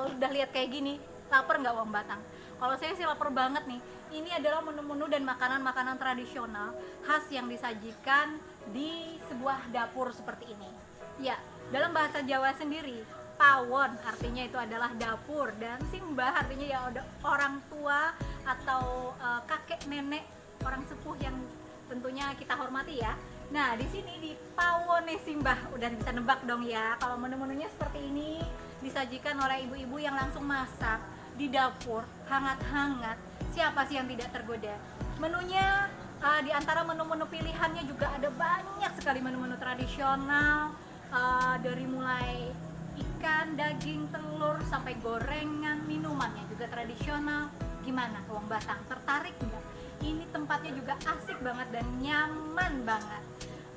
kalau udah lihat kayak gini, lapar nggak Wong Batang? Kalau saya sih lapar banget nih. Ini adalah menu-menu dan makanan-makanan tradisional khas yang disajikan di sebuah dapur seperti ini. Ya, dalam bahasa Jawa sendiri, pawon artinya itu adalah dapur, dan simbah artinya ya orang tua atau kakek nenek, orang sepuh yang tentunya kita hormati ya. Nah, di sini di Pawone Simbah udah bisa nebak dong ya. Kalau menu-menunya seperti ini disajikan oleh ibu-ibu yang langsung masak di dapur, hangat-hangat. Siapa sih yang tidak tergoda? Menunya di antara menu-menu pilihannya juga ada banyak sekali menu-menu tradisional, dari mulai ikan, daging, telur sampai gorengan, minumannya juga tradisional. Gimana Wong Batang, tertarik nggak? Ini tempatnya juga asik banget dan nyaman banget.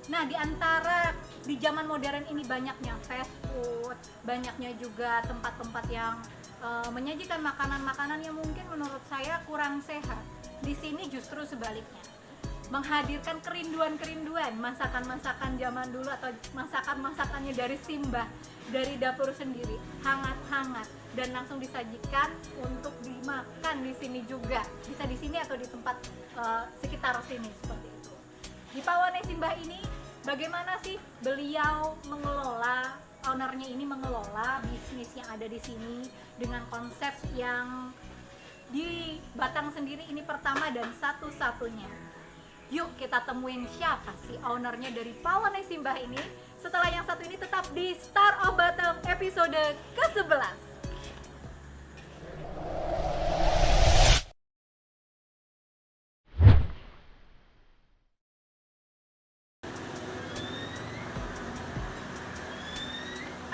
Nah, di antara di zaman modern ini banyaknya fast food, banyaknya juga tempat-tempat yang menyajikan makanan-makanan yang mungkin menurut saya kurang sehat. Di sini justru sebaliknya, menghadirkan kerinduan-kerinduan masakan-masakan zaman dulu atau masakan-masakannya dari Simbah, dari dapur sendiri, hangat-hangat dan langsung disajikan untuk dimakan di sini juga. Bisa di sini atau di tempat sekitar sini seperti itu. Di Pawone Simbah ini bagaimana sih beliau mengelola, ownernya ini mengelola bisnis yang ada di sini dengan konsep yang di Batang sendiri ini pertama dan satu-satunya. Yuk kita temuin siapa sih ownernya dari Pawone Simbah ini. Setelah yang satu ini tetap di Star of Batang episode ke-11.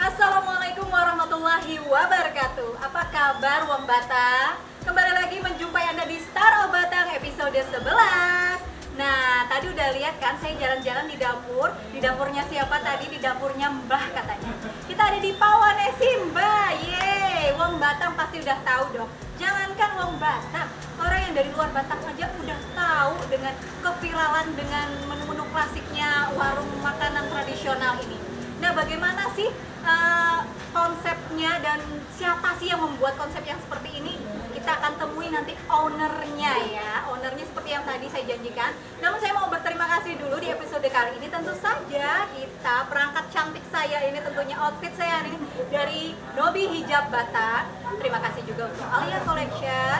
Assalamualaikum warahmatullahi wabarakatuh. Apa kabar Wong Batang? Kembali lagi menjumpai Anda di Star of Batang episode 11. Nah, tadi udah lihat kan saya jalan-jalan di dapur. Di dapurnya siapa tadi? Di dapurnya Mbah katanya. Kita ada di Pawone Simbah. Yeay, Wong Batang pasti udah tahu dong. Jangankan Wong Batang, orang yang dari luar Batang aja udah tahu dengan keviralan dengan menu-menu klasiknya warung makanan tradisional ini. Nah, bagaimana sih konsepnya dan siapa sih yang membuat konsep yang seperti ini? Kita akan temui nanti ownernya ya. Ownernya seperti yang tadi saya janjikan. Namun saya mau berterima kasih dulu di episode kali ini. Tentu saja kita perangkat cantik saya ini, tentunya outfit saya nih dari Nobi Hijab Batang. Terima kasih juga untuk Alia Collection,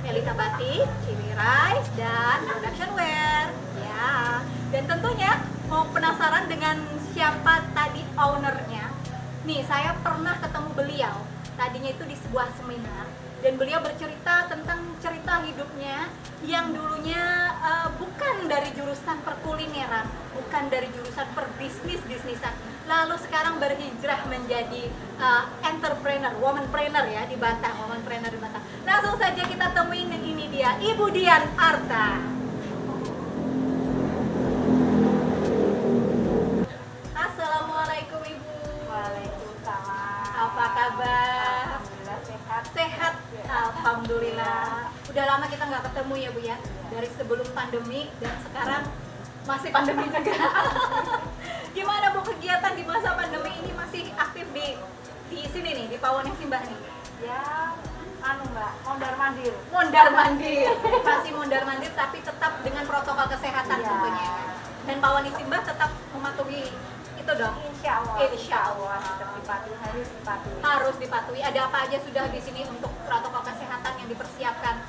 Elita Batik, Ciwi Rice, dan Production Wear. Ya. Dan tentunya mau penasaran dengan siapa tadi ownernya? Nih, saya pernah ketemu beliau. Tadinya itu di sebuah seminar dan beliau bercerita tentang cerita hidupnya yang dulunya bukan dari jurusan perkulineran, bukan dari jurusan perbisnis-bisnisan. Lalu sekarang berhijrah menjadi entrepreneur, womanpreneur ya di Batang, womanpreneur di Batang. Langsung saja kita temuin ini dia, Ibu Dian Arta. Assalamualaikum Ibu. Waalaikumsalam. Apa kabar? Alhamdulillah sehat. Sehat? Alhamdulillah. Udah lama kita nggak ketemu ya Bu ya. Dari sebelum pandemi dan sekarang masih pandemi juga. Gimana Bu kegiatan di masa pandemi ini, masih aktif di sini nih, di Pawone Simbah nih? Ya, Mbak, mondar-mandir. Mondar-mandir. Masih mondar-mandir tapi tetap dengan protokol kesehatan Ya. tentunya. Dan Pawone Simbah tetap mematuhi itu dong. Insya Allah. Insya Allah. Tetap dipatuhi, harus dipatuhi. Harus dipatuhi. Ada apa aja sudah di sini untuk protokol kesehatan yang dipersiapkan?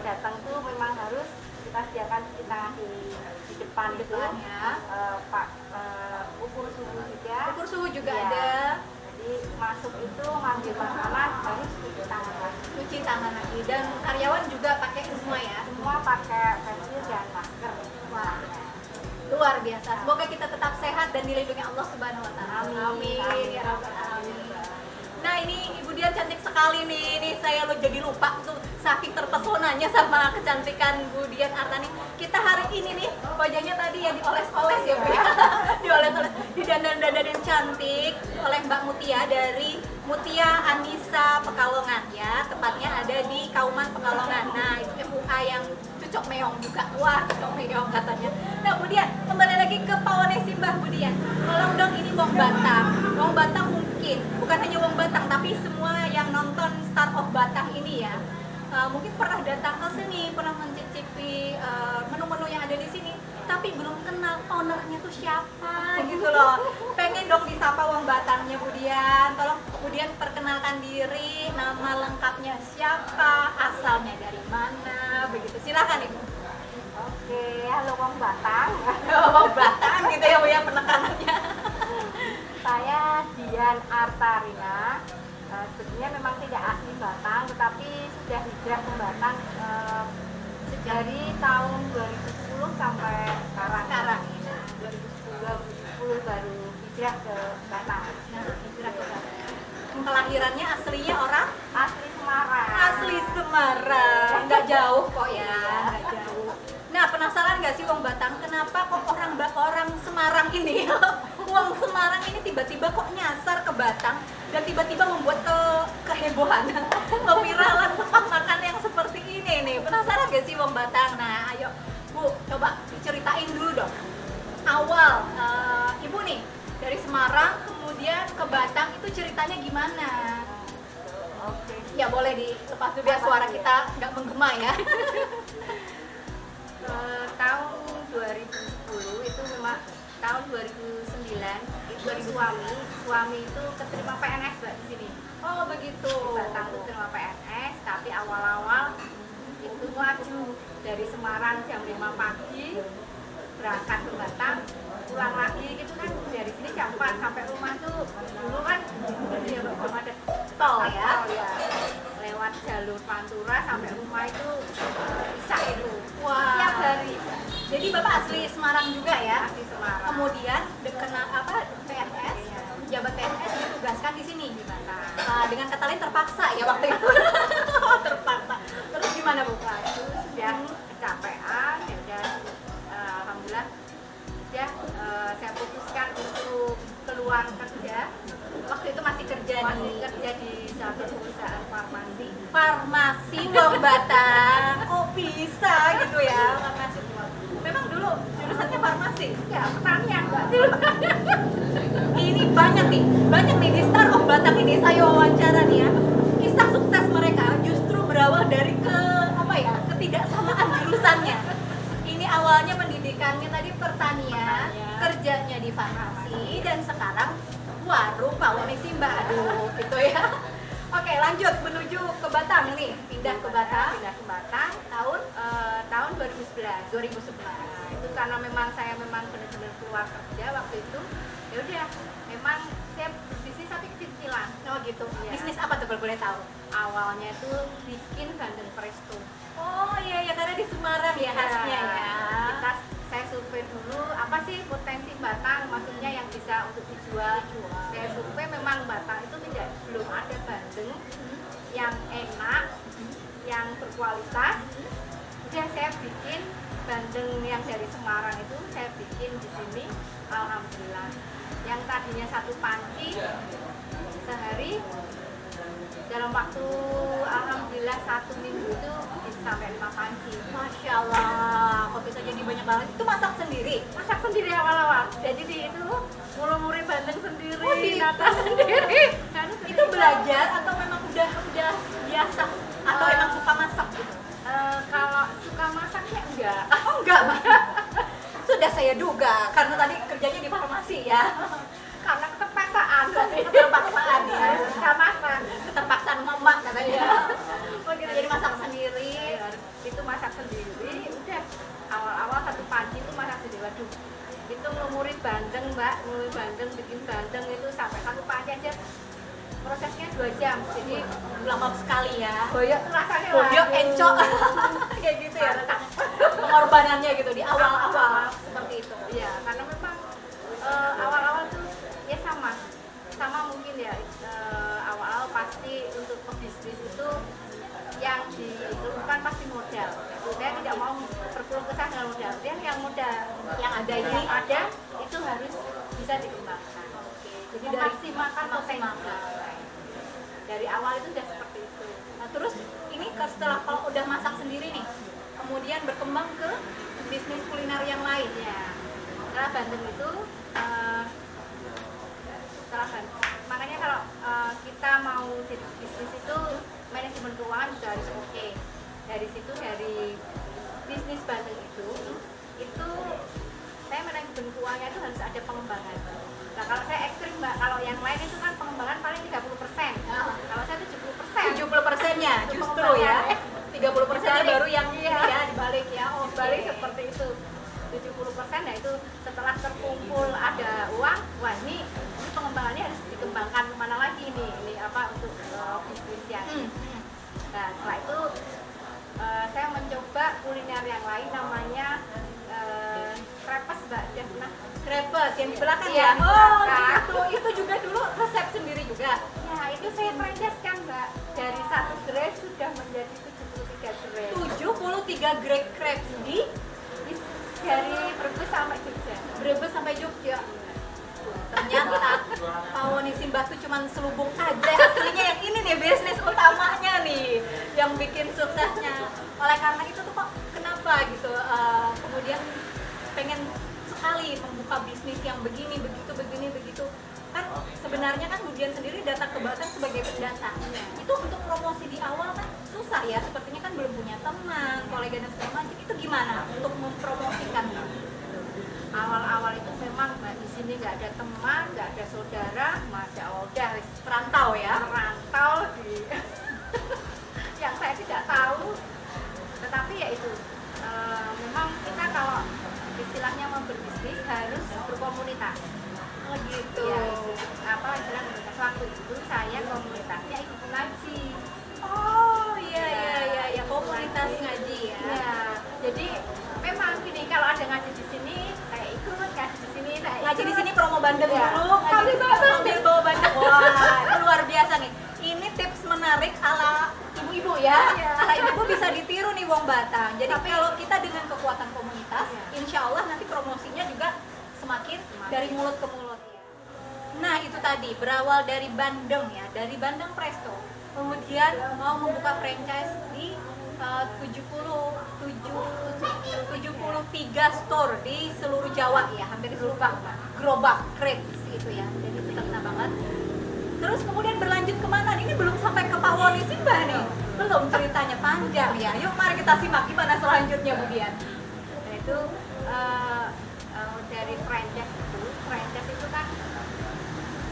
Datang tuh memang harus kita sediakan cuci tangan di depan itu. Ya. Pak, ukur suhu juga. Ukur suhu juga Ya. ada. Jadi masuk itu ngambil makanan harus cuci tangan lagi. Cuci tangan lagi. Dan karyawan juga pakai semua ya. Semua pakai face shield dan masker. Wah, luar biasa. Semoga kita tetap sehat dan dilindungi Allah Subhanahu wa taala. Amin. Amin ya rabbal alamin. Nah, ini Ibu Dian cantik sekali nih. Ini saya jadi lupa tuh saking terpesonanya sama kecantikan Bu Dian Arta nih. Kita hari ini nih wajahnya tadi ya dioles-oles ya Bu ya. Dioles-oles, didandan-dandanin cantik oleh Mbak Mutia dari Mutia Anissa Pekalongan ya. Tepatnya ada di Kauman Pekalongan. Nah, itu MUA yang cocok meong juga. Wah, cocok meong katanya. Nah, Bu Dian, kembali lagi ke Pawone Simbah Bu Dian. Tolong dong, ini Wong Batang. Wong Batang mungkin bukan hanya wong Batang, tapi semua yang nonton Star of Batang ini ya, mungkin pernah datang ke sini, pernah mencicipi menu-menu yang ada di sini, tapi belum kenal ownernya tuh siapa gitu loh. Pengen dong disapa wong Batangnya Bu Dian. Tolong Bu Dian perkenalkan diri, nama lengkapnya siapa, asalnya dari mana, begitu. Silakan Ibu. Oke, halo Wong Batang. Wong Batang gitu ya Bu ya penekanannya. Saya Dian Artarina. Sebetulnya memang tidak asli Batang, tetapi sudah hijrah ke Batang dari tahun 2010 sampai sekarang. Sekarang. 2010 baru hijrah ke Batang. Nah, hijrah ke Batang. Kelahirannya aslinya orang Asli Semarang. asli Semarang, nggak jauh kok ya, nggak jauh. Nah, penasaran nggak sih wong Batang, kenapa kok orang Semarang ini, wong Semarang ini tiba-tiba kok nyasar ke Batang dan tiba-tiba membuat kehebohan, keviralan makan yang seperti ini nih. Penasaran nggak sih wong Batang? Nah, ayo Bu, coba diceritain dulu dong. Awal Ibu nih dari Semarang kemudian ke Batang itu ceritanya gimana? Oke. Ya boleh dilepas dulu biar suara kita nggak menggema ya. Tahun 2010 itu memang tahun 2009 itu suami itu keterima PNS Mbak di sini. Oh begitu. Di Batang itu terima PNS, tapi awal-awal itu maju dari Semarang jam 5 pagi berangkat ke Batang, pulang lagi gitu kan dari sini jam 4 sampai rumah tuh dulu kan ya belum ada Tol ya. tol ya, lewat jalur Pantura sampai rumah itu bisa itu Wah. tiap hari. Jadi Bapak asli Semarang juga ya. Asli Semarang. Kemudian kena PNS, jabat PNS ditugaskan di sini. Di Batang. Dengan kata lain terpaksa ya waktu itu. Terpaksa. Terus gimana Bu? Itu sudah kecapean ya udah alhamdulillah ya saya putuskan untuk keluar kerja. Waktu itu masih kerja di satu perusahaan farmasi. wong Batang. Kok bisa gitu ya? Farmasi. Memang dulu jurusannya farmasi. Ya pertanian Mbak. Ini banyak nih di Star of Batang ini saya wawancara nih ya. Kisah sukses mereka justru berawal dari ketidaksamaan jurusannya. Ini awalnya pendidikannya tadi pertanian, kerjanya di farmasi dan sekarang warung Pak Woni Simba. Aduh, gitu ya. Oke, lanjut menuju ke Batang nih. Pindah ke Batang tahun 2011. Nah, itu karena saya memang benar-benar keluar kerja waktu itu. Ya udah, memang saya bisnis tapi kecil-kecilan. Oh gitu. Iya. Bisnis apa tuh kalau boleh tahu? Awalnya itu bikin bandeng presto. Oh iya karena di Semarang ya khasnya ya. Saya survei dulu apa sih potensi Batang, maksudnya yang bisa untuk dijual. Saya survei memang Batang itu belum ada bandeng yang enak, yang berkualitas. Udah saya bikin bandeng yang dari Semarang itu saya bikin di sini, alhamdulillah. Yang tadinya satu panci sehari dalam waktu alhamdulillah 1 minggu itu bisa sampai 5 panci. Masya Allah, kok bisa jadi banyak banget. Itu masak sendiri? Masak sendiri awal-awal. Jadi itu murah-murah bandeng sendiri, Oh, gitu. nata sendiri. Itu belajar atau memang udah biasa atau emang suka masak gitu? Kalau suka masaknya enggak. Oh enggak, Mbak. Sudah saya duga karena tadi kerjanya di farmasi ya. Karena keterpaksaan. Keterpaksaan ya. Suka masak. Keterpaksaan mama katanya. Oh gitu, jadi masak sendiri. Itu masak sendiri. Udah awal-awal 1 panci itu masak sendiri. Waduh, itu ngelumurin bandeng Mbak, bikin bandeng itu sampai 1 panci aja prosesnya 2 jam. Jadi Lama sekali ya. boyok tuh rasanya Boyok, waduh. encok. Kayak gitu ya rasanya. Pengorbanannya gitu di awal-awal seperti itu. Iya, karena memang awal-awal tuh ya sama mungkin ya, awal-awal pasti untuk pebisnis itu yang diperlukan pasti modal. Saya tidak mau berkeluh kesah dengan modal. Dan yang modal yang ada itu harus bisa dikembangkan. Jadi memaksimalkan potensi. Dari awal itu sudah seperti itu. Nah, terus ini setelah kalau udah masak sendiri nih, kemudian berkembang ke bisnis kuliner yang lain Ya, setelah bandeng itu makanya kalau uangnya itu harus ada pengembangan. Nah kalau saya ekstrim mbak, kalau yang lain itu kan pengembangan paling 30%. Kalau saya 70%. 70%-nya justru ya. 30%-nya baru yang ya dibalik ya. Dibalik seperti itu. 70% nah itu setelah terkumpul ada uang, wah ini pengembangannya harus dikembangkan kemana lagi nih, ini apa untuk bisnisnya. Nah setelah itu saya mencoba kuliner yang lain namanya krepes mbak, dia pernah Krepes yang di belakang Iya, ya. di Oh, belakang. gitu. Itu juga dulu resep sendiri juga. ya itu saya franchise kan mbak, dari 1 gerai sudah menjadi 73 gerai 73 grade crepes di dari Brebes sampai Jogja. Brebes sampai Jogja. Ternyata Pawoni Simbah tuh cuman selubung aja, aslinya yang ini nih bisnis utamanya nih yang bikin suksesnya. Oleh karena itu tuh kok kenapa gitu kemudian pengen sekali membuka bisnis yang begini begitu kan sebenarnya kan Budian sendiri datang ke Batam sebagai pendatang. Itu untuk promosi di awal kan susah ya, sepertinya kan belum punya teman, kolega dan segala macam. Itu gimana untuk mempromosikan? Awal-awal itu memang mbak di sini nggak ada teman, nggak ada saudara, masya Allah udah wis Perantau ya. merantau di yang saya tidak tahu. Tetapi ya itu memang kita kalau istilahnya mau berbisnis harus berkomunitas. Oh gitu. Ya, apa istilah komunitas, waktu itu saya komunitasnya ikut ngaji. Oh iya komunitas ngaji ya. Ya, jadi memang gini kalau ada ngaji di sini saya ikut, ngaji di sini saya ikut. Ngaji di sini promo bandeng Ya. dulu, ngaji sambil bawa bandeng. Wah, itu luar biasa nih. Ini tips menarik ala ibu-ibu ya. Iya. Ala ibu bisa ditiru nih Wong Batang. Jadi kalau kita dengan kekuatan komunitas, Iya. insya Allah nanti promosinya juga semakin dari mulut ke mulut. Nah itu tadi berawal dari Bandeng ya, dari Bandeng Presto. Kemudian mau membuka franchise di 73 store di seluruh Jawa ya, hampir di seluruh gerobak crepes itu ya. Jadi itu terkenal banget. Terus kemudian berlanjut kemana? Ini belum sampai ke Pawoni Simbah nih, belum, ceritanya panjang ya. Yuk mari kita simak gimana selanjutnya Budian. Nah, itu dari franchise itu kan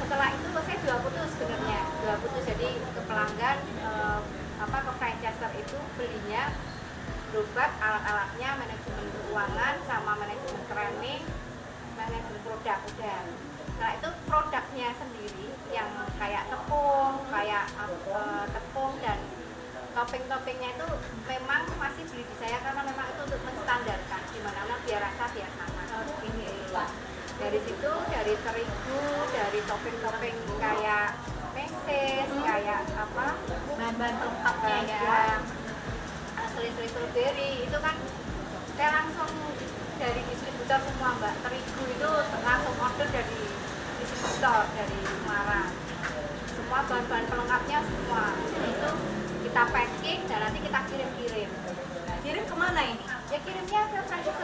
setelah itu saya dua putus sebenarnya, jadi ke pelanggan ke franchiser itu belinya berobat, alat-alatnya, manajemen keuangan sama manajemen training, manajemen produk udah. Nah itu produknya sendiri yang kayak tepung dan topping-toppingnya itu memang masih beli di saya karena memang itu untuk menstandarkan gimana biar rasa biar sama. Ini dari situ, dari terigu, dari topping-topping kayak meses, kayak Bahan-bahan pelengkapnya ya. kayak selis-selis strawberry itu kan saya langsung dari distributor semua mbak. Terigu itu langsung order dari distributor dari Semarang, semua bahan-bahan pelengkapnya semua. Jadi itu kita packing dan nanti kita kirim. Kirim kemana ini? Ya kirimnya ke franchise.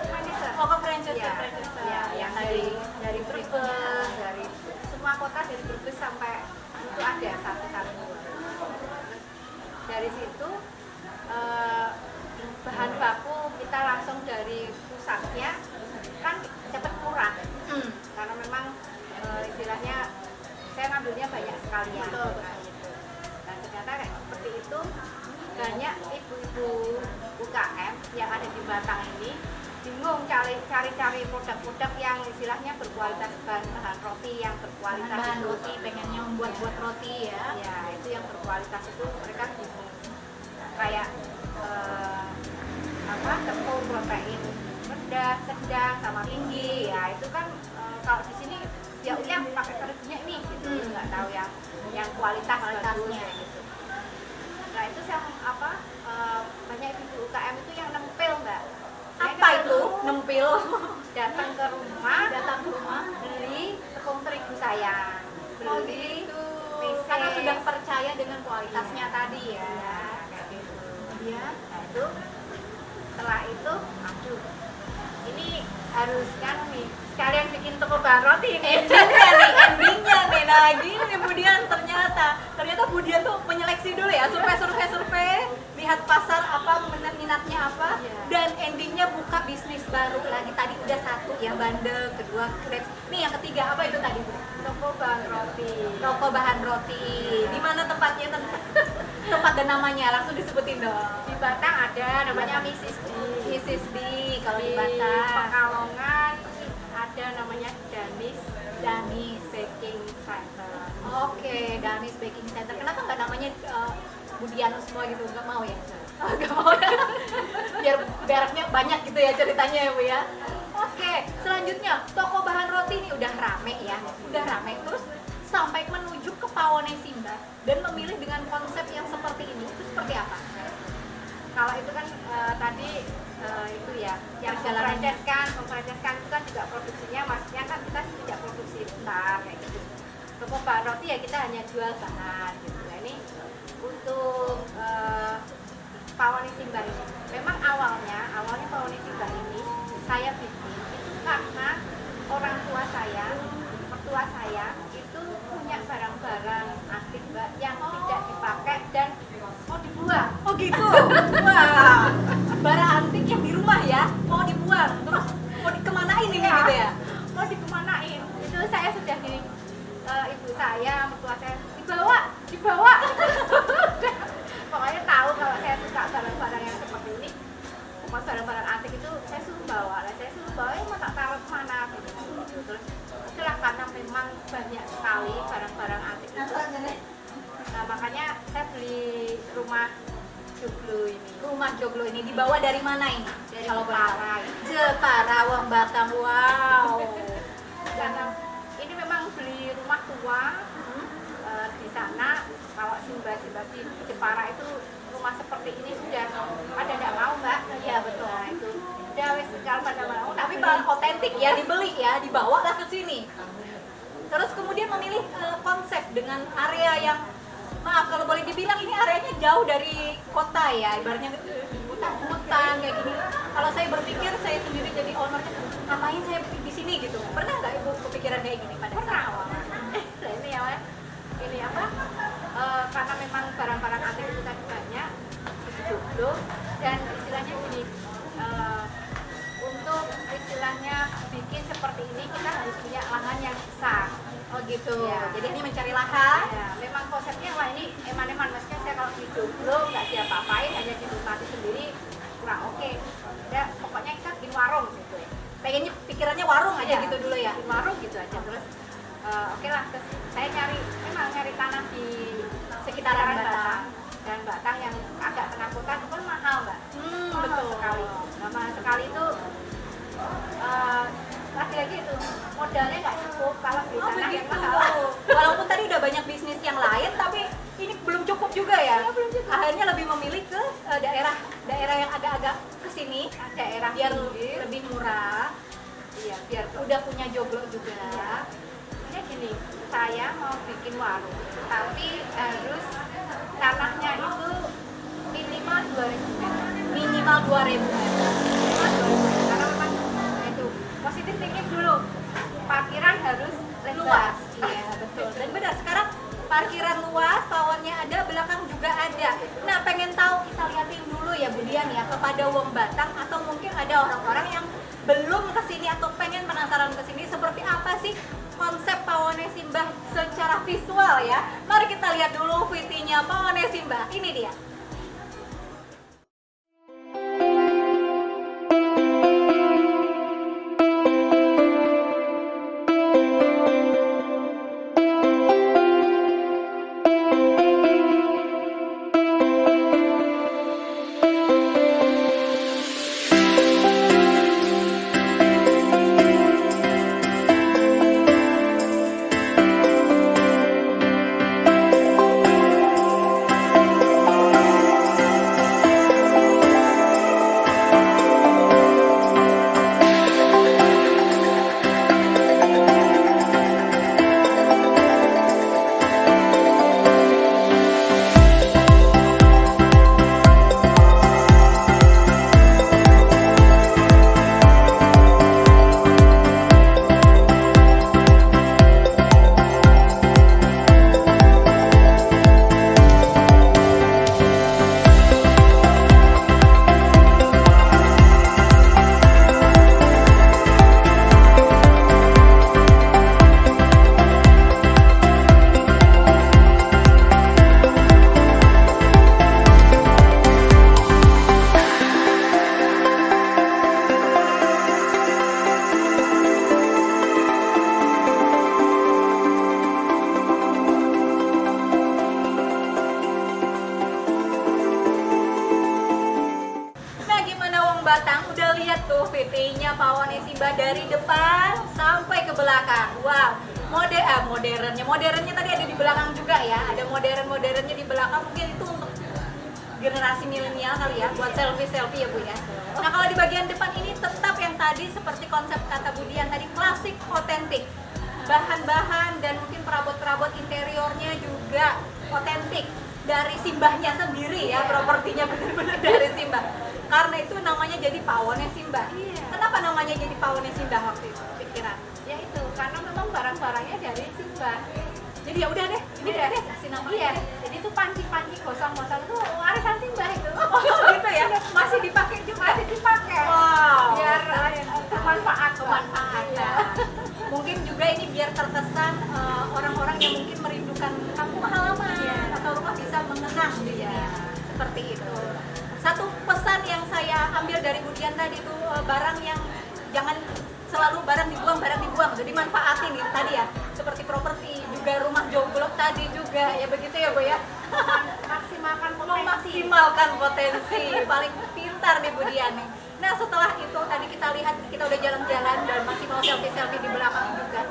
Oh ke franchise Ya, franchise. ya, yang dari Brebes, dari semua kota, dari Brebes sampai itu ada satu-satu. Dari situ bahan baku kita langsung dari pusatnya kan cepat kurang karena memang istilahnya saya ngambilnya banyak sekali ya. Dan ternyata kayak seperti itu banyak ibu-ibu UKM yang ada di Batang ini bingung cari produk-produk yang istilahnya berkualitas, bahan roti yang berkualitas, Bahan roti, pengennya membuat roti ya. ya itu yang berkualitas itu mereka bingung kayak tepung protein rendah, sedang sama tinggi ya itu kan kalau di sini ya udah pakai terigunya ini gitu, nggak tahu yang kualitasnya gitu. Nah itu yang banyak ibu UKM itu yang nempel mbak. Apa itu nempil? Datang ke rumah beli tepung terigu saya, beli meses. Karena sudah percaya dengan kualitasnya tadi ya. Kayak gitu. Kemudian Nah itu setelah itu ini harus kan nih sekalian bikin toko bahan roti ini. endingnya nih Nah gini nih Budian, ternyata Budian tuh menyeleksi dulu ya, survei, lihat pasar apa, minatnya apa, dan endingnya buka bisnis baru lagi. Tadi udah satu ya, bandel, kedua crepes. Nih yang ketiga apa itu tadi Bu? Toko bahan roti. Toko bahan roti. Di mana tempatnya? Tempat dan namanya langsung disebutin dong. Di Batang ada namanya Mrs. D. Mrs. D kalau di Di Batang. Pekalongan ada namanya Danis Danis. Baking Center. Oke, Danis Baking Center. Kenapa nggak namanya Budianus semua gitu? Nggak mau ya? Oh, nggak mau ya? Biar bereknya banyak gitu ya ceritanya ya Bu ya. Oke, selanjutnya toko bahan roti ini udah rame ya, udah rame. Terus sampai menuju ke Pawone Simbah dan memilih dengan konsep yang seperti ini, itu seperti apa? Kalau itu kan tadi itu ya yang memfranchiskan itu kan juga produksinya, maksudnya kan kita tidak produksi besar kayak gitu. Toko bahan roti ya kita hanya jual bahan gitu. Nah, ini untuk Pawone Simbah ini memang awalnya Pawone Simbah ini saya bikin itu karena orang tua saya, mertua saya itu punya barang-barang antik Mbak yang tidak dipakai dan mau dibuang. Oh gitu. Wah, barang antik yang di rumah ya mau dibuang, terus mau dikemanain ini gitu ya? Mau dikemanain? Itu saya sudah di ibu saya, mertua saya dibawa. Pokoknya tahu kalau saya suka barang-barang yang seperti ini, barang-barang antik itu saya suruh bawa. Saya suruh bawa, mau tak taruh kemana gitu. Terus itulah karena memang banyak sekali barang-barang antik itu. Nah makanya saya beli rumah joglo ini. Rumah joglo ini dibawa dari mana ini? Dari Kalau Jepara. Jepara, wah Batam, wow. Dan ini memang beli rumah tua di sana. Kalau Simbah di Jepara itu rumah seperti ini sudah pada tidak mau Mbak. Iya betul. Nah itu udah wes kalau pada mau. Tapi barang otentik ya dibeli ya, dibawa lah ke sini. Terus kemudian memilih konsep dengan area yang, maaf kalau boleh dibilang ini areanya jauh dari kota ya, ibaratnya hutan kayak gini. Kalau saya berpikir saya sendiri jadi ownernya, ngapain saya di sini gitu. Pernah nggak Ibu kepikiran kayak gini pada saat awal? Ini ya ini apa? Karena memang barang-barang antik itu tadi banyak di joglo dan istilahnya gini, untuk istilahnya bikin seperti ini kita harus punya lahan yang besar. Oh gitu. Ya. Jadi ini mencari lahan. Ya, memang konsepnya wah ini eman-eman, maksudnya saya kalau di joglo nggak diapa-apain, hanya dinikmati sendiri kurang oke. Ya pokoknya kita bikin warung gitu ya. Pengennya pikirannya warung aja Iya, gitu dulu ya. bikin warung gitu aja. Terus oke lah, terus saya memang nyari tanah di Sekitaran Batang. dan Batang yang agak tengah kota itu kan mahal Mbak. Mahal Betul sekali. Nah, mahal sekali itu lagi-lagi itu modalnya nggak cukup kalau beli Oh tanah yang begitu. mahal. Walaupun tadi udah banyak bisnis yang lain, tapi ini belum cukup juga ya. Iya, belum cukup. Akhirnya lebih memilih ke daerah yang agak-agak kesini, Daerah biar pinggir. lebih murah. Iya, biar Udah punya joglo juga. Iya. Ini gini, saya mau bikin warung, tapi harus tanahnya itu minimal 2.000 meter. Minimal 2.000 meter. Karena memang itu positif thinking dulu, parkiran harus Luas. lebar. Iya betul. Dan benar sekarang parkiran luas, powernya ada, belakang juga ada. Nah pengen tahu, kita liatin dulu ya Budian ya kepada wong Batang, atau mungkin ada orang-orang yang belum kesini atau pengen penasaran kesini seperti apa sih konsep Pawone Simbah secara visual ya. Mari kita lihat dulu VT-nya Pawone Simbah. Ini dia. Mbak, dari depan sampai ke belakang. Wow, modernnya tadi ada di belakang juga ya. Ada modernnya di belakang, mungkin itu untuk generasi milenial kali ya, buat selfie ya Bu ya. Nah kalau di bagian depan ini tetap yang tadi seperti konsep kata Budian tadi, klasik, otentik. Bahan-bahan dan mungkin perabot-perabot interiornya juga otentik dari simbahnya sendiri ya, propertinya benar-benar dari simbah. Karena itu namanya jadi pawonnya simbah. Iya. Kenapa namanya jadi pawonnya simbah waktu itu pikiran? Ya itu karena memang barang-barangnya dari simbah. Jadi ya udah deh, ini Iya. deh kasih nama. Iya, jadi itu panci-panci gosong-gosong itu warisan simbah itu. Oh gitu ya, masih dipakai juga. Masih dipakai. Wow. Biar bermanfaat. Bermanfaat. Iya. Mungkin juga ini biar terkesan orang-orang yang mungkin merindukan kampung halaman Iya. atau rumah bisa mengenang di sini. Iya. Seperti itu. Satu pesan yang saya ambil dari Budian tadi itu, barang yang jangan selalu barang dibuang, jadi manfaatin gitu tadi ya. Seperti properti, juga rumah jogblok tadi juga ya, begitu ya Bu ya. Maksimalkan potensi. Memaksimalkan potensi. Paling pintar nih Budian nih. Nah setelah itu tadi kita lihat, kita udah jalan-jalan dan masih mau selfie-selfie di belakang juga.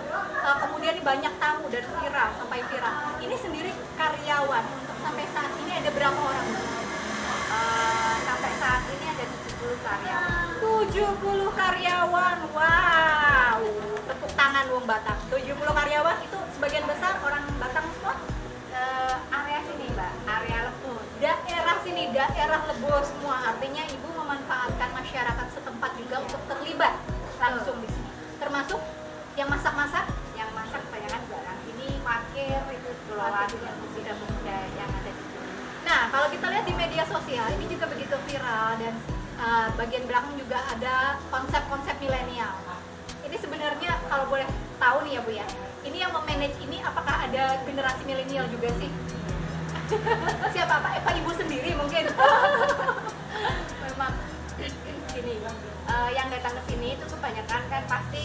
Kemudian ini banyak tamu dan viral, sampai viral. Ini sendiri karyawan untuk sampai saat ini ada berapa orang? Sampai saat ini ada 70 karyawan. 70 karyawan, wow, tepuk tangan Wong Batak. 70 karyawan itu sebagian besar orang Batak semua. Area sini Mbak, area Lebus. Daerah sini, daerah Lebo semua. Artinya Ibu memanfaatkan masyarakat setempat juga untuk terlibat langsung di sini. Termasuk yang masak-masak, Yang masak kebanyakan juga orang sini, parkir itu kelola dengan pemuda-pemuda yang ada di sini. Nah, kalau kita lihat di media sosial ini juga begitu viral dan bagian belakang juga ada konsep-konsep milenial. Ini sebenarnya kalau boleh tahu nih ya Bu ya, ini yang memanage ini apakah ada generasi milenial juga sih? Siapa Pak Ibu sendiri mungkin? Memang gini, yang datang ke sini itu kebanyakan kan pasti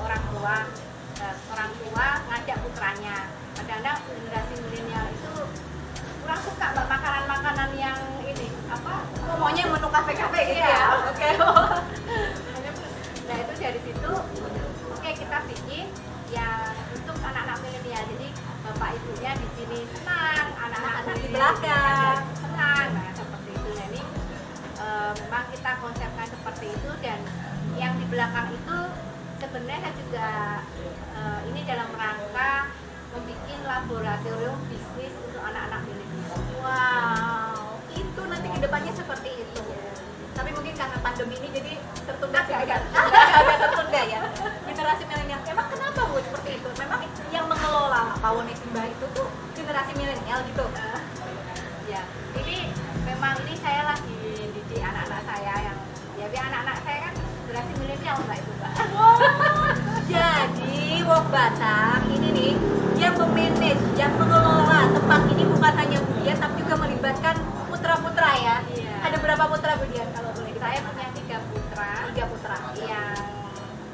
orang tua ngajak putranya. Kadang-kadang generasi milenial itu kurang suka Mbak, makanan-makanan yang ini apa? Maunya menu kafe-kafe gitu Iya. ya? Oke. Nah itu dari situ, oke kita bikin yang untuk anak-anak milenial. Jadi bapak ibunya di sini senang, anak-anak Di belakang. senang. Nah seperti itu. Nah, ini memang kita konsepkan seperti itu, dan yang di belakang itu sebenarnya juga ini dalam rangka membuat laboratorium bisnis untuk anak-anak milenial. Wow, itu nanti kedepannya seperti itu. Tapi mungkin karena pandemi ini jadi tertunda agak tertunda ya. Generasi milenial. Emang kenapa Bu seperti itu? Memang yang mengelola Pawone Simbah itu tuh generasi milenial gitu. Ya, ini memang ini saya lagi didik anak-anak saya yang ya biar anak-anak saya kan generasi milenial Mbak itu Mbak. Jadi Wong Batak ini nih yang memanage, yang mengelola tempat ini bukan hanya Budian tapi juga melibatkan putra-putra ya. Iya. Ada berapa putra Budian kalau boleh Saya ditanya? punya 3 putra. 3 putra. Yang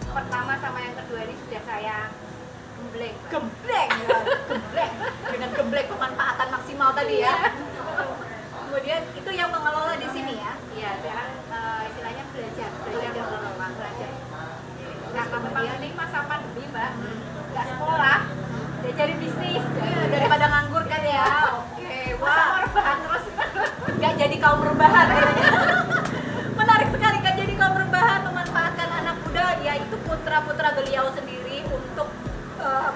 pertama sama yang kedua ini sudah saya gembleng. Gembleng ya, gembleng dengan gembleng pemanfaatan maksimal tadi ya. Kemudian itu yang mengelola di sini ya. Iya, sekarang istilahnya belajar mengelola, belajar. Karena memang ini masa pandemi Mbak, nggak sekolah, dia cari bisnis. Daripada nganggur kan ya. Oke, wah. Rebahan terus. Nggak jadi kaum rebahan akhirnya. Menarik sekali, nggak jadi kaum rebahan, memanfaatkan anak muda yaitu putra-putra beliau sendiri untuk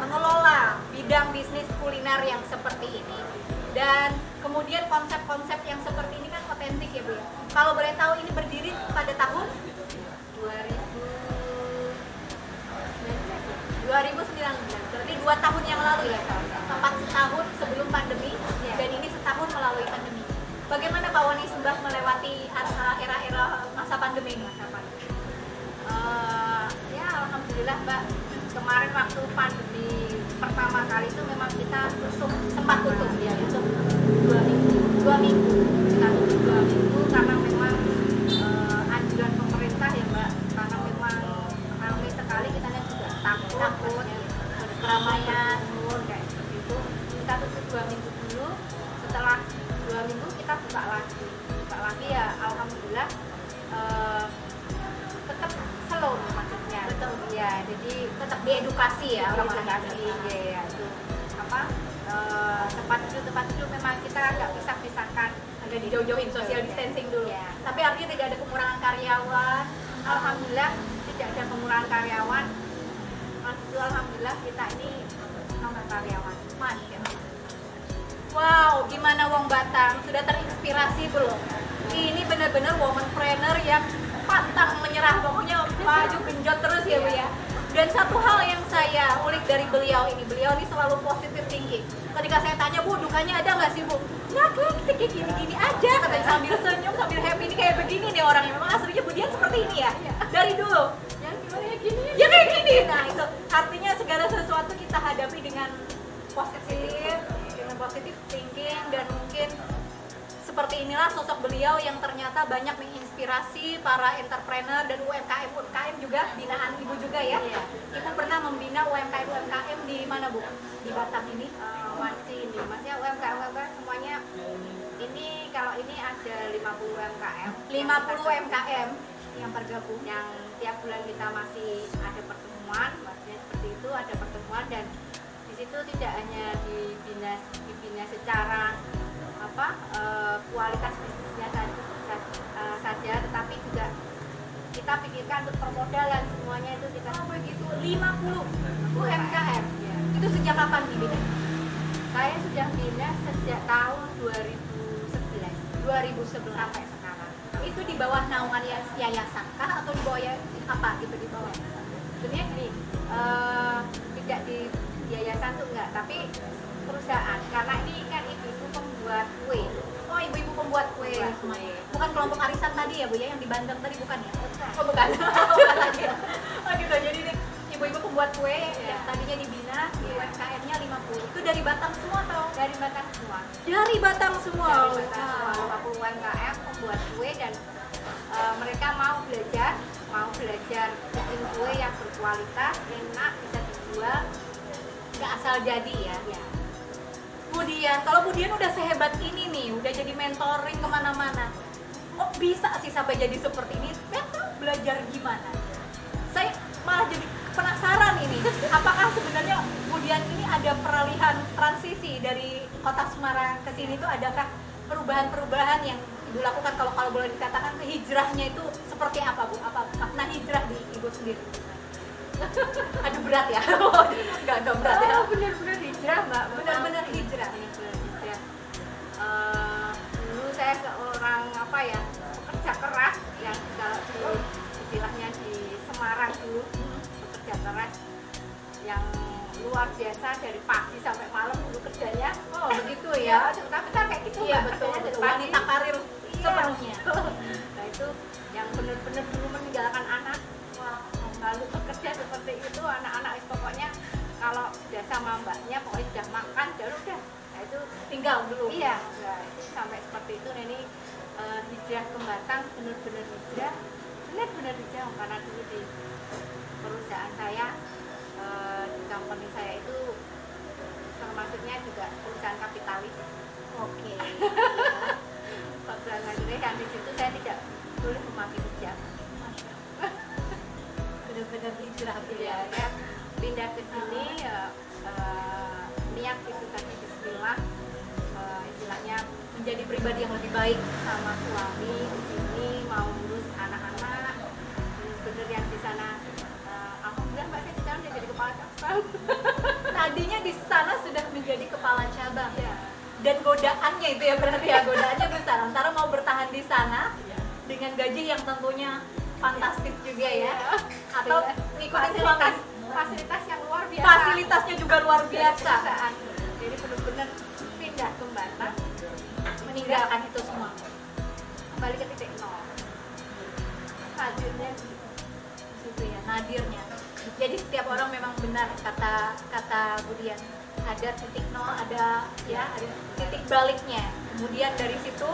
mengelola bidang bisnis kuliner yang seperti ini. Dan kemudian konsep-konsep yang seperti ini kan otentik ya Bu ya. Kalau boleh tahu ini berdiri pada tahun 2019, berarti 2 tahun yang lalu ya, tepat setahun sebelum pandemi dan ini setahun melalui pandemi. Bagaimana Pawone Simbah melewati era-era masa pandemi ini? Ya alhamdulillah Mbak, kemarin waktu pandemi pertama kali itu memang kita sempat tutup ya, untuk 2 minggu kita tutup 2 minggu karena memang anjuran pemerintah ya Mbak, karena memang ramai sekali, kita lihat juga takut keramaian kayak seperti itu. Kita tutup 2 minggu dulu, setelah 2 minggu kita buka lagi ya alhamdulillah. Tetap slow maksudnya betul. Ya, jadi Tetap diedukasi ya orang-orang. edukasi ya itu apa tempat duduk memang kita agak pisah-pisahkan, Agak dijauh-jauhin social distancing dulu. Ya. Tapi artinya tidak ada pengurangan karyawan. Alhamdulillah tidak ada pengurangan karyawan. Alhamdulillah kita ini nomor karyawan. Masya Allah. Wow, gimana Wong Batang? Sudah terinspirasi belum? Ini benar-benar womanpreneur yang pantang menyerah, pokoknya maju genjot terus ya Bu ya. Dan satu hal yang saya ulik dari beliau ini selalu positive thinking. Ketika saya tanya, Bu, dukanya ada nggak sih Bu? Nggak, kayak gini-gini aja, katanya sambil senyum, sambil happy, ini kayak begini nih orangnya. Memang aslinya Bu Dian seperti ini ya, dari dulu. Yang gimana ya gini? Ya kayak gini. Nah itu artinya segala sesuatu kita hadapi dengan positif thinking, dan mungkin seperti inilah sosok beliau yang ternyata banyak menginspirasi para entrepreneur dan UMKM juga, binaan Ibu juga ya. Iya. Ibu pernah membina UMKM di mana Bu? Di Batam ini? Masih ini, maksudnya UMKM semuanya ini kalau ini ada 50 UMKM. 50 UMKM yang tergabung. Yang tiap bulan kita masih ada pertemuan, maksudnya seperti itu ada pertemuan, dan di situ tidak hanya dibina secara kualitas bisnisnya saja, tetapi juga kita pikirkan untuk permodalan semuanya itu kita. Oh begitu, 50 UMKM. Ya. Itu sejak kapan dibina? Saya sudah bina sejak tahun 2011 sampai sekarang. Itu di bawah naungan yayasan kah atau di bawah apa gitu di bawah? Sebenarnya gini, tidak di yayasan tuh enggak, tapi perusahaan, karena ini kan ibu-ibu pembuat kue. Oh, ibu-ibu pembuat kue. Pembuat kue. Bukan kelompok arisan tadi ya Bu ya, yang di Bandung tadi bukan ya? Bukan. Oh bukan. Bukan lagi. Oh gitu. Jadi ini ibu-ibu pembuat kue Ya. yang tadinya dibina, Ya. UMKM-nya 50. Itu dari Batam semua atau? Dari Batam semua. Dari Batam semua. Dari Batam semua 50 UMKM pembuat kue, dan mereka mau belajar bikin kue yang berkualitas, enak, bisa dijual. Nggak asal jadi ya. Ya. Bu Dian, kalau Bu Dian udah sehebat ini nih, udah jadi mentoring kemana-mana, kok bisa sih sampai jadi seperti ini? Memang belajar gimana? Saya malah jadi penasaran ini, apakah sebenarnya Bu Dian ini ada peralihan transisi dari kota Semarang ke sini tuh, adakah perubahan-perubahan yang Ibu lakukan? Kalau boleh dikatakan hijrahnya itu seperti apa Bu? Apa makna hijrah di Ibu sendiri? Aduh berat ya? Enggak berat ya? Benar-benar hijrah Mbak. Benar-benar hijrah. Benar-benar hijrah. Dulu saya seorang pekerja keras, yang kalau istilahnya di Semarang dulu, pekerja keras yang luar biasa, dari pagi sampai malam dulu kerjanya. Oh begitu ya? Tapi kan kayak gitu Iya Mbak, betul, kerjanya dari betul. pagi. Wanita karir sepenuhnya. Nah itu yang benar-benar dulu meninggalkan anak, lalu bekerja seperti itu, anak-anak pokoknya kalau sudah sama mbaknya pokoknya sudah makan udah. Nah itu Tinggal dulu. iya, nah, itu sampai seperti itu. Nah ini hijrah ke Batam, benar-benar hijrah karena dulu di perusahaan saya, di company saya itu termasuknya juga perusahaan kapitalis. Oke. Perusahaan kapitalis yang di situ saya tidak boleh memakai hijab. Benar-benar hijrah Ya, saya pindah ke sini niat itu tadi bismillah, istilahnya menjadi pribadi yang lebih baik. sama suami di sini mau ngurus anak-anak, bener yang di sana. Alhamdulillah Mbak, saya di sana udah jadi kepala cabang. Tadinya di sana sudah menjadi kepala cabang. Ya. Dan godaannya itu ya berarti ya, godaannya besar antara mau bertahan di sana dengan gaji yang tentunya fantastis juga ya, atau ngikutin fasilitas yang luar biasa. fasilitasnya juga luar biasa. Perusahaan. Jadi benar-benar pindah ke Batam, Meninggalkan itu semua. kembali ke titik nol. Hadirnya Di situ ya, nadirnya. Jadi setiap orang memang benar kata Bu Dian, ada titik nol, ada titik baliknya. Kemudian dari situ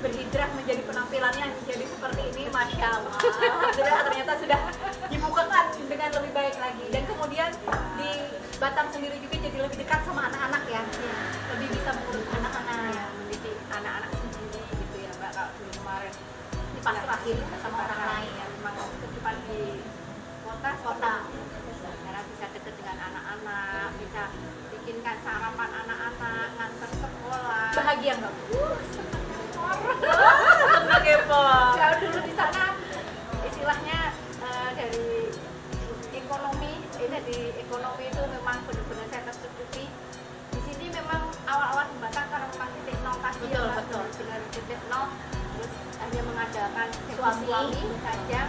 berhijrah menjadi penampilannya jadi seperti ini, masya Allah. Ternyata sudah dibukakan dengan lebih baik lagi. Dan kemudian di Batam sendiri juga jadi lebih dekat sama anak-anak ya, lebih bisa mengurus anak-anak. mendidik anak-anak sendiri gitu ya Mbak. Kalau dulu kemarin Dipasrahin sama orang lain. ya, memang kehidupan di kota kota karena bisa dekat dengan anak-anak, bisa bikinkan sarapan anak-anak, nganter sekolah. Bahagia nggak? Senang ya Pak. Jauh dulu di sana istilahnya dari ekonomi, dari ekonomi itu memang benar-benar saya tercukupi. Di sini memang awal-awal di Batam karena memang titik nol tadi ya, benar titik nol, terus hanya mengandalkan suami saja.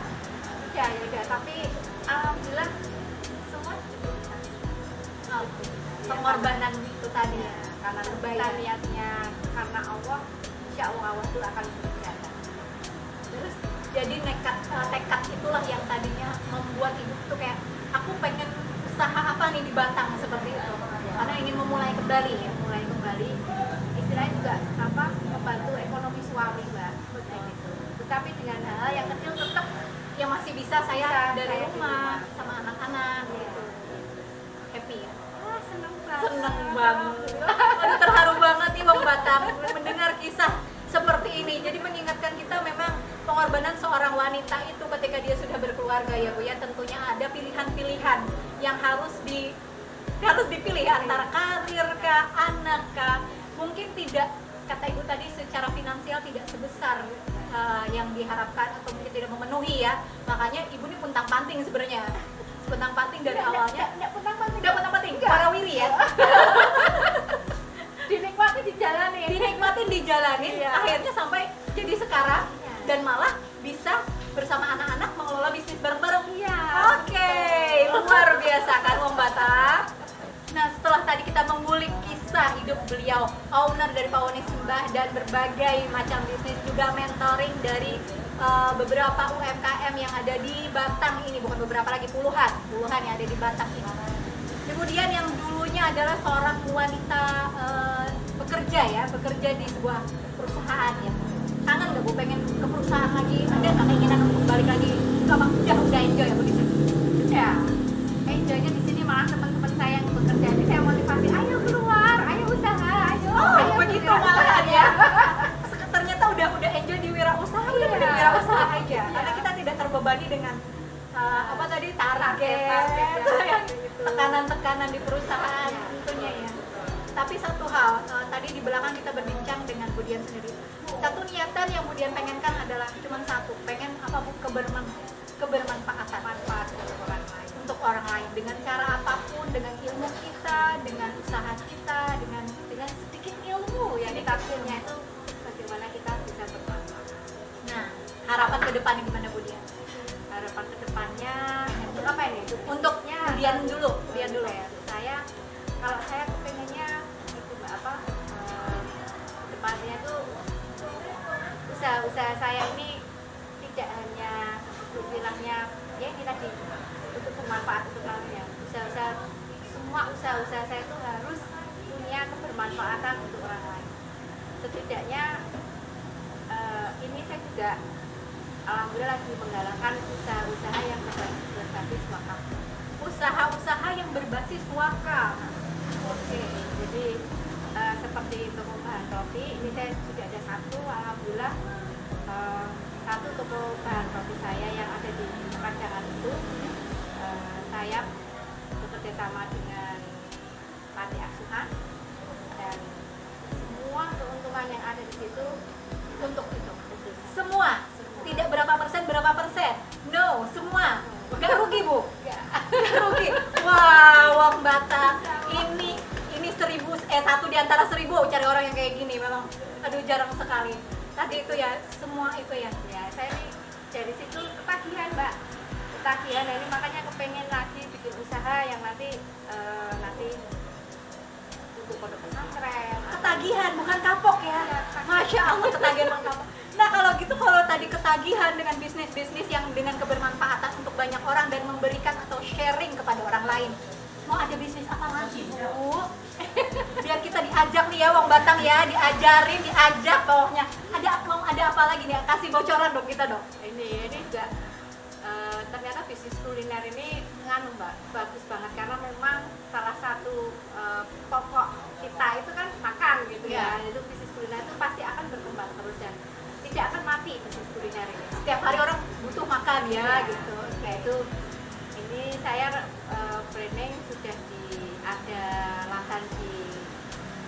Ya udah, tapi alhamdulillah semua cukup. Pengorbanan itu tadi Ya, karena kita niatnya karena Allah, insya Allah itu akan berjalan. terus jadi tekad itulah yang tadinya membuat ibu tuh kayak aku pengen usaha apa nih di Batang seperti itu karena ingin memulai kembali ya. Mulai kembali istilahnya juga apa, membantu ekonomi suami Mbak, kayak gitu. Tetapi dengan hal yang kecil tetap Yang masih bisa saya Bisa, dari saya di rumah rumah. sama anak-anak gitu. Happy ya. seneng banget. Seneng banget. Aduh, terharu banget nih Wong Batam mendengar kisah seperti ini. Jadi mengingatkan kita memang pengorbanan seorang wanita itu ketika dia sudah berkeluarga ya Bu ya, tentunya ada pilihan-pilihan yang harus dipilih antara karir kah, anak kah. Mungkin tidak, kata Ibu tadi, secara finansial tidak sebesar yang diharapkan atau mungkin tidak memenuhi ya. Makanya Ibu ini puntang-panting sebenarnya. Puntang-panting dari awalnya. Enggak puntang-panting. Udah puntang-panting, warawiri ya. Dinikmati dijalanin. Dinikmatin dijalanin, Iya. akhirnya sampai jadi sekarang Iya. dan malah bisa bersama anak-anak mengelola bisnis bareng-bareng. Iya. Oke, luar biasa kan Wong Batam. Nah, setelah tadi kita mengulik kisah hidup beliau, owner dari Pawoni Simbah dan berbagai macam bisnis, juga mentoring dari beberapa UMKM yang ada di Batang ini, bukan beberapa lagi, puluhan yang ada di Batang ini. Kemudian yang dulunya adalah seorang wanita bekerja di sebuah perusahaan ya. Kangen nggak Bu pengen ke perusahaan lagi? Ada nggak keinginan untuk balik lagi? Gampang, udah enjoy ya Bu di sini? Ya, enjoynya di sini malah teman-teman saya yang bekerja ini saya motivasi, ayo keluar, ayo usaha, ayo. Ayo Begitu bergerak. malahan ya. Ternyata udah enjoy di wirausaha, udah Iya. di wirausaha aja. Iya. Karena kita tidak terbebani dengan apa tadi target, Target, gitu. tekanan-tekanan di perusahaan Iya. tentunya ya. Tapi satu hal, tadi di belakang kita berbincang dengan Budian sendiri. Satu niatan yang Budian pengenkan adalah cuma satu, pengen apa Bu, kebermanfaatan, manfaat untuk orang lain, dengan cara apapun, dengan ilmu kita, dengan usaha kita, dengan sedikit ilmu yang kita punya itu, Bagaimana kita bisa bermanfaat. nah harapan ke depannya gimana Budian? Harapan kedepannya untuk apa ini? Untuk Budian dulu. Saya kalau saya kepengennya itu Mbak, apa kedepannya tuh usaha saya ini tidak hanya istilahnya ya ini tadi untuk bermanfaat untuk orang ya. Semua usaha saya itu harus punya kebermanfaatan untuk orang lain. Setidaknya ini saya juga alhamdulillah lagi menggalakkan usaha-usaha yang berbasis wakaf. Usaha-usaha yang berbasis wakaf. Oke, jadi seperti toko bahan roti, ini saya sudah ada satu, alhamdulillah satu toko bahan roti saya yang ada di Pajangan itu, saya bekerja sama dengan panti asuhan dan semua keuntungan yang ada di situ untuk itu. Semua? Tidak berapa persen? No, semua. Gak rugi Bu? Gak rugi. Wah, Wong Batam. Ini 1 di antara 1000 cari orang yang kayak gini memang. Aduh, jarang sekali. Tadi itu ya, semua itu ya. Ya, saya ini dari situ ketagihan Mbak, ketagihan. Ini makanya kepengen lagi bikin usaha yang nanti untuk pondok pesantren. Ketagihan, bukan kapok ya. Masya Allah, ketagihan bukan kapok. Nah kalau gitu, kalau tadi ketagihan dengan bisnis-bisnis yang dengan kebermanfaatan untuk banyak orang dan memberikan atau sharing kepada orang lain, mau ada bisnis apa lagi Bu? Biar kita diajak nih ya Wong Batang ya, diajak pokoknya. Ada apa lagi nih? Kasih bocoran dong kita dong. Ini juga ternyata bisnis kuliner ini nganu Mbak, bagus banget karena memang salah satu pokok kita itu kan makan gitu ya. Itu bisnis kuliner itu pasti akan berkembang terus dan tidak akan mati bisnis kuliner ini. Setiap hari orang butuh makan ya gitu. Kayak itu ini saya branding sudah ada lahan di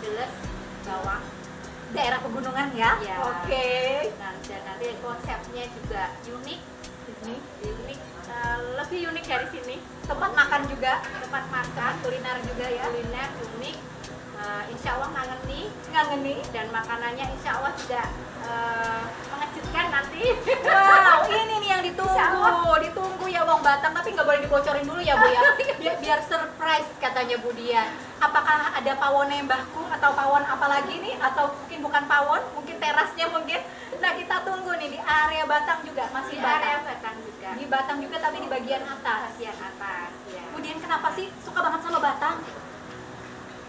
Deles bawah. Daerah pegunungan ya. Iya. Oke. Nah, dan nanti konsepnya juga unik, lebih unik dari sini. Tempat makan juga, Tempat makan, kuliner juga ya. kuliner unik. Insya Allah Ngangeni. dan makanannya insya Allah juga mengejutkan nanti. Wow, ini nih yang Insya Allah. ditunggu ya Wong Batang, tapi nggak boleh dibocorin dulu ya Bu ya. Biar surprise katanya Bu Dian. Apakah ada pawon Mbahku atau pawon apa lagi nih? Atau mungkin bukan pawon, mungkin terasnya mungkin. Nah kita tunggu nih di area Batang juga, masih Di area Batang. Batang juga. Di Batang juga tapi di bagian atas. Bagian atas ya. Bu Dian kenapa sih suka banget sama Batang?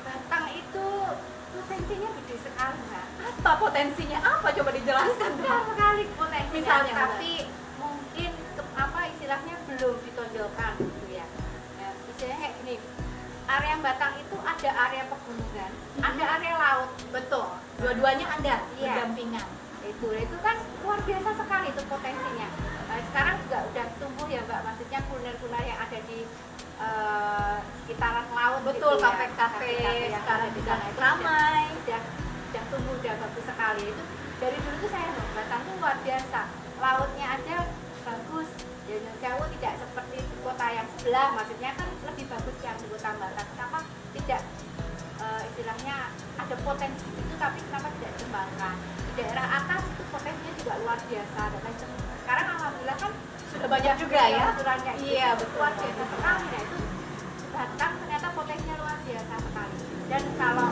Batang itu potensinya gede sekali, Mbak. Apa potensinya? Apa coba dijelaskan? Besar sekali potensinya. Misalnya, Mbak. Tapi mungkin apa istilahnya belum ditonjolkan gitu ya. Ya, istilahnya kayak gini. Area Batang itu ada area pegunungan, ada area laut. Betul. Dua-duanya ada Iya. berdampingan. Itu kan luar biasa sekali itu potensinya. Sekarang juga udah tumbuh ya Mbak, maksudnya kuliner-kuliner yang ada di sekitaran laut. Betul, gitu ya. kafe-kafe Kafe-kafe yang sekarang ada di juga sana itu ramai. udah tumbuh, udah bagus sekali. Itu dari dulu tuh saya loh, Batang tuh luar biasa, lautnya aja bagus ya. Jauh tidak seperti di kota yang sebelah, maksudnya kan lebih bagus yang di kota Batang. Kenapa tidak istilahnya ada potensi itu, tapi kenapa tidak dikembangkan? Di daerah atas itu potensinya juga luar biasa, dan lain sebagainya. Sekarang alhamdulillah kan Sudah banyak juga ya. aturannya itu Iya, betul. luar biasa sekali. Nah itu Batang ternyata potensinya luar biasa sekali. Dan kalau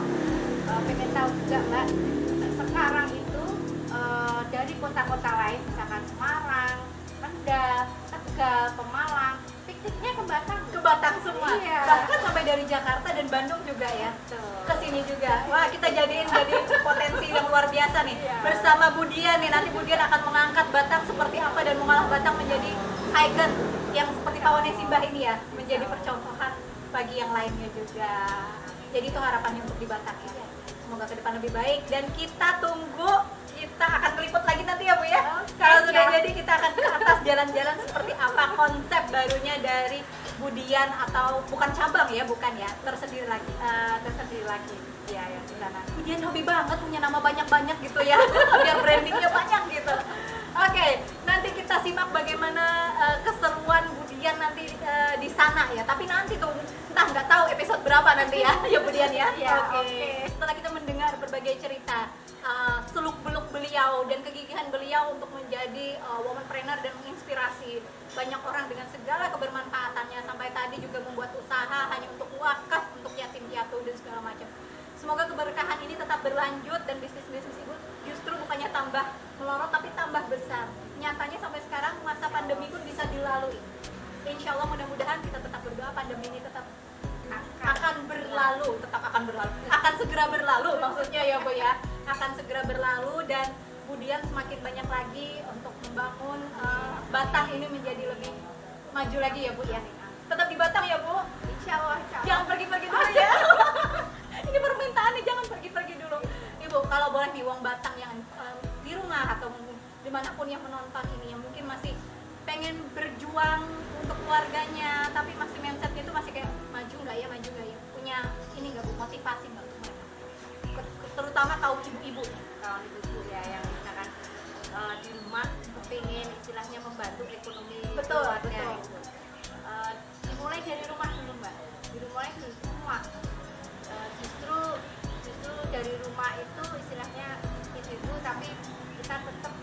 pengen tahu juga Mbak, sekarang itu dari kota-kota lain, misalkan Semarang, Kendal, Tegal, Pemalang, pikniknya ke Batang. Ke Batang semua. Iya. Bahkan sampai dari Jakarta dan Bandung juga ya. Betul. Ke sini juga. Wah, kita jadiin potensi yang luar biasa nih. Iya. Bersama Bu Dian nih. Nanti Bu Dian akan mengangkat Batang seperti apa dan mengolah Batang menjadi ikon yang seperti pawonnya Simbah ini ya, menjadi percontohan bagi yang lainnya juga. Jadi itu harapannya untuk di Batang ya. Semoga ke depan lebih baik dan kita tunggu, kita akan meliput lagi nanti ya Bu ya. Kalau sudah jadi kita akan ke atas jalan-jalan seperti apa konsep barunya dari Bu Dian, atau bukan cabang ya, bukan ya, tersendiri lagi. Tersendiri lagi ya yang di sana. Bu Dian hobi banget punya nama banyak-banyak gitu ya, biar brandingnya banyak gitu. Oke, nanti kita simak bagaimana keseruan Bu Dian nanti di sana ya. Tapi nanti tuh entah nggak tahu episode berapa nanti ya, ya Bu Dian ya. Iya, Oke. oke. Setelah kita mendengar berbagai cerita seluk-beluk beliau dan kegigihan beliau untuk menjadi womanpreneur dan menginspirasi banyak orang dengan segala kebermanfaatannya, sampai tadi juga membuat usaha hanya untuk wakaf, untuk yatim piatu dan segala macam. Semoga keberkahan ini tetap berlanjut dan bisnis-bisnis ibu justru bukannya tambah melorot tapi tambah besar. Nyatanya sampai sekarang masa pandemi pun bisa dilalui. Insya Allah mudah-mudahan kita tetap berdoa pandemi ini tetap akan berlalu, akan segera berlalu maksudnya ya Bu ya, akan segera berlalu dan kemudian semakin banyak lagi untuk membangun Batang ini menjadi lebih maju lagi ya Bu ya. Tetap di Batang ya Bu. Insya Allah. Jangan pergi-pergi dulu ya. Ini permintaan nih, jangan pergi-pergi dulu. Ibu, kalau boleh nih Wong Batang yang di rumah atau dimanapun yang menonton ini, yang mungkin masih pengen berjuang untuk keluarganya, tapi masih mindsetnya itu masih kayak maju nggak ya, punya ini nggak Bu, motivasi nggak untuk mereka? Terutama kaum ibu-ibu. Kalau ibu ya yang misalkan di rumah kepingin istilahnya membantu ekonomi Betul, keluarga betul. gitu. Dimulai dari rumah dulu Mbak, dimulai dari semua. Justru dari rumah itu istilahnya ibu-ibu, tapi kita tetap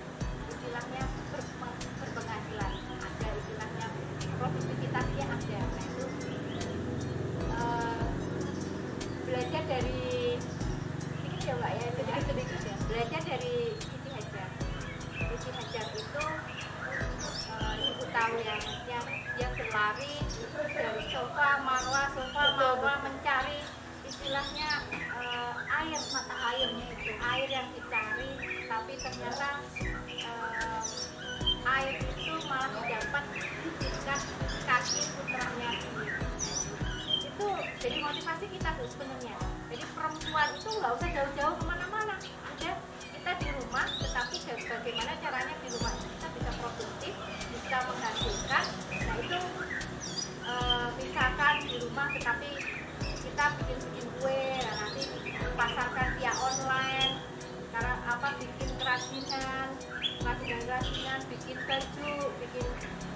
istilahnya berpenghasilan, ada istilahnya produktivitasnya ada. Nah itu belajar dari sedikit ya Mbak ya, sedikit ya, belajar dari Siti Hajar. Siti Hajar itu ibu tahu yang berlari dari sofa marwah mencari istilahnya air, mata airnya itu, air yang dicari, tapi ternyata air itu malah didapat di dekat kaki putranya sendiri. Itu jadi motivasi kita tuh sebenarnya. Jadi perempuan itu nggak usah jauh-jauh kemana-mana, udah kita di rumah, tetapi bagaimana caranya di rumah kita bisa produktif, bisa menghasilkan. Nah itu misalkan di rumah tetapi kita bikin kue, nah nanti pasarkan via online, karena bikin kerajinan, bikin baju, bikin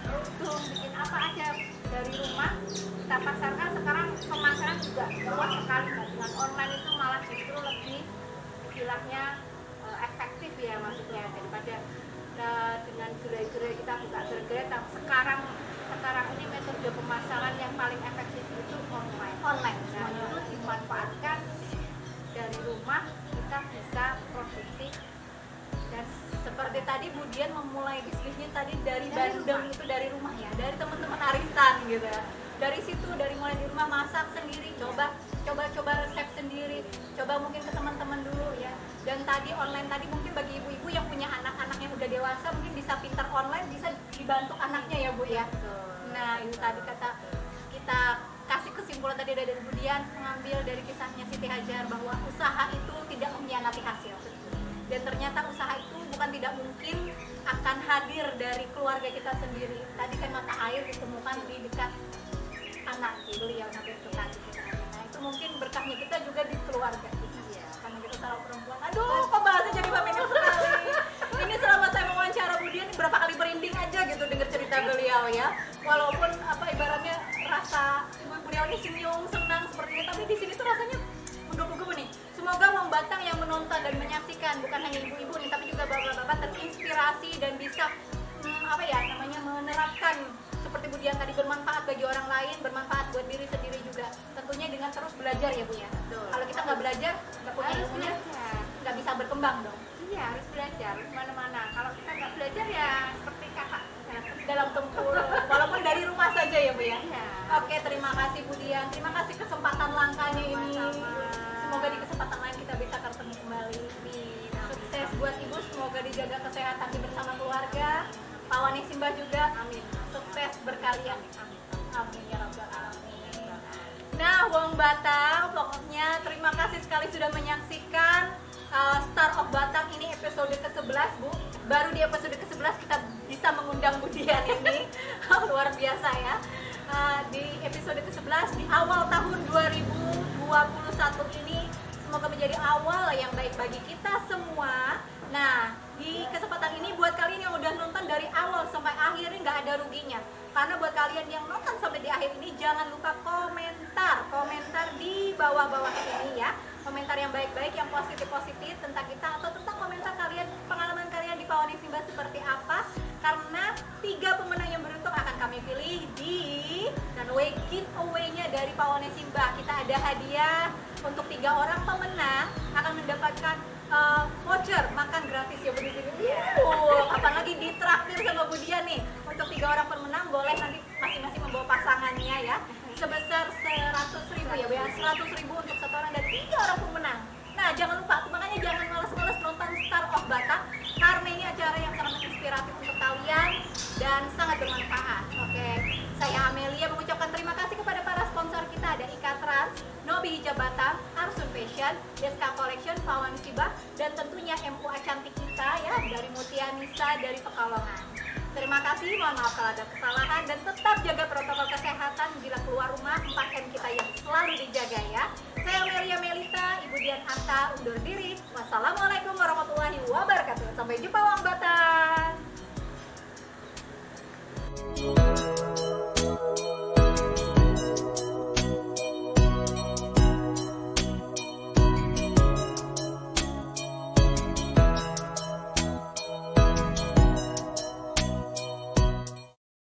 kerudung, bikin apa aja dari rumah kita pasarkan. Sekarang pemasaran juga luas sekali, dengan online itu malah justru lebih istilahnya efektif ya, maksudnya daripada dengan gerai-gerai kita buka gerai-gerai. Sekarang ini metode pemasaran yang paling efektif itu online. Nah, itu dimanfaatkan dari rumah, kita bisa produktif. Dan seperti tadi Bu Dian memulai bisnisnya tadi dari Bandung, itu dari rumah ya, dari teman-teman arisan gitu ya. Dari situ, dari mulai di rumah masak sendiri, coba resep sendiri, coba mungkin ke teman-teman dulu ya. Dan tadi online tadi mungkin bagi ibu-ibu yang punya anak-anak yang udah dewasa mungkin bisa pintar online, bisa dibantu anaknya ya Bu ya. Nah itu tadi kata kita kasih kesimpulan tadi dari Bu Dian, mengambil dari kisahnya Siti Hajar bahwa usaha itu tidak mengkhianati hasil. Dan ternyata usaha itu bukan tidak mungkin akan hadir dari keluarga kita sendiri. Tadi kan mata air ditemukan di dekat anak beliau nanti itu tadi. Nah itu mungkin berkahnya kita juga di keluarga. Karena kita salah perempuan. Aduh, kok bahasnya jadi feminil sekali. Ini selama saya mewawancara Bu Dian, berapa kali berinding aja gitu dengar cerita beliau ya. Walaupun ibaratnya rasa ibu beliau ini senyum, senang seperti ini, tapi di sini tuh rasanya menggebu-gebu nih. Semoga Wong Batang yang menonton dan menyaksikan, bukan hanya ibu-ibu nih, tapi juga bapak-bapak terinspirasi dan bisa menerapkan seperti Bu Dian tadi, bermanfaat bagi orang lain, bermanfaat buat diri sendiri juga. Tentunya dengan terus belajar ya Bu ya. Kalau kita nggak belajar, nggak punya ilmunya, nggak bisa berkembang dong. Iya, harus belajar mana-mana. Kalau kita nggak belajar ya seperti kakak dalam tempur, walaupun dari rumah saja ya Bu ya. Iya. Oke, terima kasih Bu Dian, terima kasih kesempatan langkahnya ini. Semoga di kesempatan lain kita bisa ketemu kembali. Sukses buat Ibu, semoga dijaga kesehatannya bersama keluarga. Pak Wani Simbah juga, amin. Sukses berkalian, amin. Amin ya rabbal alamin. Nah, Wong Batang, pokoknya terima kasih sekali sudah menyaksikan Star of Batang ini episode ke-11 Bu. Baru di episode ke-11 kita bisa mengundang Bu Dian ini. Luar biasa ya. Di episode ke-11 di awal tahun 2021 ini, semoga menjadi awal yang baik bagi kita semua. Nah, di kesempatan ini buat kalian yang udah nonton dari awal sampai akhir ini nggak ada ruginya. Karena buat kalian yang nonton sampai di akhir ini, jangan lupa komentar di bawah-bawah ini ya. Komentar yang baik-baik, yang positif-positif tentang kita, atau tentang komentar kalian, pengalaman kalian di Pak Wani Simbah seperti apa. Karena 3 pemenang yang beruntung akan kami pilih di runway giveaway-nya dari Pak Wani Simbah. Kita ada hadiah untuk 3 orang pemenang akan mendapatkan voucher makan gratis ya Bu di sini. Apalagi ditraktir sama Bu Dian nih. Untuk 3 orang pemenang boleh nanti masing-masing membawa pasangannya ya. Sebesar 100.000 ya Bu ya. 100.000 untuk 1 orang dan 3 orang pemenang. Nah, jangan lupa, makanya jangan malas-malas nonton Star of Batang, karena ini acara yang sangat inspiratif untuk kalian dan sangat bermanfaat. Oke, saya Amelia mengucapkan terima kasih kepada para sponsor kita, ada Ika Trans, Nobi Hijab Batang, Arsun Fashion, Deska Collection, Pak Wani Simbah, dan tentunya MUA cantik kita ya, dari Mutia Nisa dari Pekalongan. Terima kasih, mohon maaf kalau ada kesalahan, dan tetap jaga protokol kesehatan